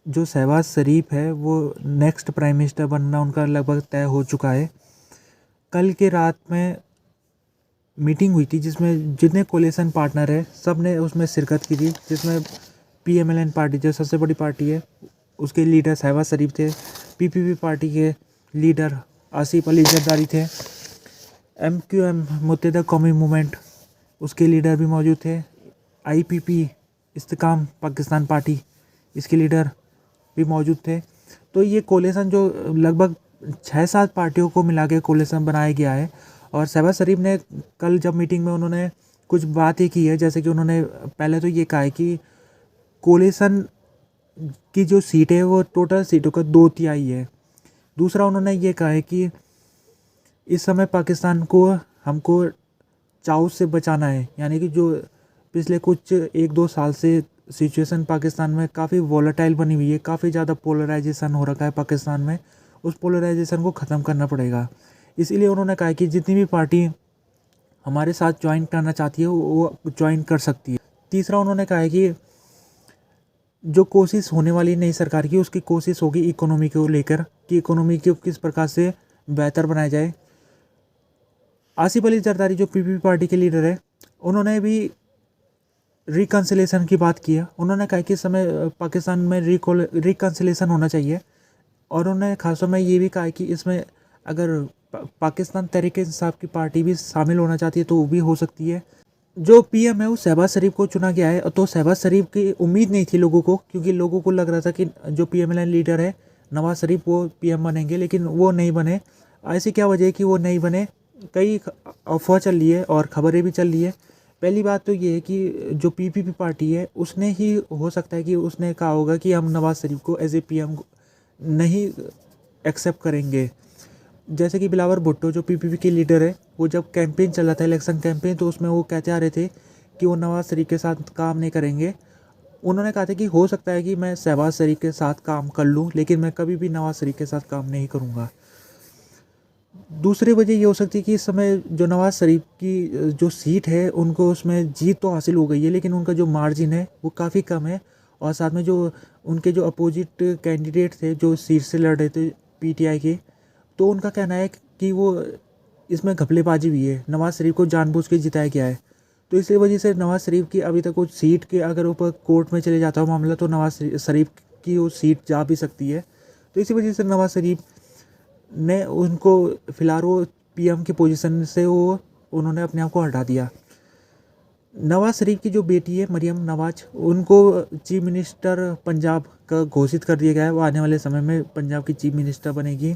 जो शहबाज शरीफ है वो नेक्स्ट प्राइम मिनिस्टर बनना उनका लगभग तय हो चुका है। कल के रात में मीटिंग हुई थी जिसमें जितने कोलिशन पार्टनर है सब ने उसमें शिरकत की थी, जिसमें पीएमएलएन पार्टी जो सबसे बड़ी पार्टी है उसके लीडर शहबाज शरीफ थे, पीपीपी पार्टी के लीडर आसिफ अली जरदारी थे, एमक्यूएम मुत्तहिदा कौमी मूवमेंट उसके लीडर भी मौजूद थे, आईपीपी इस्तेकाम पाकिस्तान पार्टी इसके लीडर भी मौजूद थे। तो ये कोलिशन जो लगभग 6-7 पार्टियों को मिला के कोलिशन बनाया गया है। और शहबाज शरीफ ने कल जब मीटिंग में उन्होंने कुछ बातें की है, जैसे कि उन्होंने पहले तो ये कहा है कि कोलिशन की जो सीट है वो टोटल सीटों का 2/3 है। दूसरा उन्होंने ये कहा है कि इस समय पाकिस्तान को हमको चाउस से बचाना है, यानी कि जो पिछले कुछ 1-2 साल से सिचुएशन पाकिस्तान में काफ़ी वॉलेटाइल बनी हुई है, काफ़ी ज़्यादा पोलराइजेशन हो रखा है पाकिस्तान में, उस पोलराइजेशन को ख़त्म करना पड़ेगा। इसीलिए उन्होंने कहा कि जितनी भी पार्टी हमारे साथ ज्वाइन करना चाहती है वो ज्वाइन कर सकती है। तीसरा उन्होंने कहा है कि जो कोशिश होने वाली नई सरकार की उसकी कोशिश होगी इकोनॉमी को लेकर कि इकोनॉमी को किस प्रकार से बेहतर बनाया जाए। आसिफ अली जरदारी जो पीपीपी पार्टी के लीडर है उन्होंने भी रिकन्सिलेशन की बात की है। उन्होंने कहा कि इस समय पाकिस्तान में रिकन्सिलेशन होना चाहिए, और उन्होंने खासतौर में ये भी कहा कि इसमें अगर पाकिस्तान तहरीक इंसाफ की पार्टी भी शामिल होना चाहती है तो वो भी हो सकती है। जो पीएम है वो शहबाज शरीफ को चुना गया है, तो शहबाज शरीफ की उम्मीद नहीं थी लोगों को, क्योंकि लोगों को लग रहा था कि जो पीएमएलएन लीडर है नवाज शरीफ वो पीएम बनेंगे, लेकिन वो नहीं बने। ऐसी क्या वजह है कि वो नहीं बने? कई अफवाह चल रही है और ख़बरें भी चल रही है। पहली बात तो ये है कि जो पीपीपी पार्टी है उसने ही हो सकता है कि उसने कहा होगा कि हम नवाज शरीफ को एज ए पीएम नहीं एक्सेप्ट करेंगे। जैसे कि बिलावल भुट्टो जो पीपीपी के लीडर है, वो जब कैंपेन चल रहा था इलेक्शन कैंपेन, तो उसमें वो कहते आ रहे थे कि वो नवाज शरीफ के साथ काम नहीं करेंगे। उन्होंने कहा था कि हो सकता है कि मैं शहबाज शरीफ के साथ काम कर लूँ, लेकिन मैं कभी भी नवाज शरीफ के साथ काम नहीं करूँगा। दूसरी वजह ये हो सकती है कि इस समय जो नवाज शरीफ की जो सीट है उनको उसमें जीत तो हासिल हो गई है, लेकिन उनका जो मार्जिन है वो काफ़ी कम है। और साथ में जो उनके जो अपोजिट कैंडिडेट थे जो सीट से लड़ रहे थे पीटीआई के, तो उनका कहना है कि वो इसमें घपलेबाजी हुई है, नवाज शरीफ को जानबूझ के जिताया गया है। तो इसी वजह से नवाज शरीफ की अभी तक कुछ सीट के अगर ऊपर कोर्ट में चले जाता हो मामला तो नवाज शरीफ की वो सीट जा भी सकती है। तो इसी वजह से नवाज शरीफ ने उनको फिलहाल वो पीएम की पोजीशन से वो उन्होंने अपने आप को हटा दिया। नवाज शरीफ की जो बेटी है मरियम नवाज, उनको चीफ मिनिस्टर पंजाब का घोषित कर दिया गया है। वो आने वाले समय में पंजाब की चीफ मिनिस्टर बनेगी।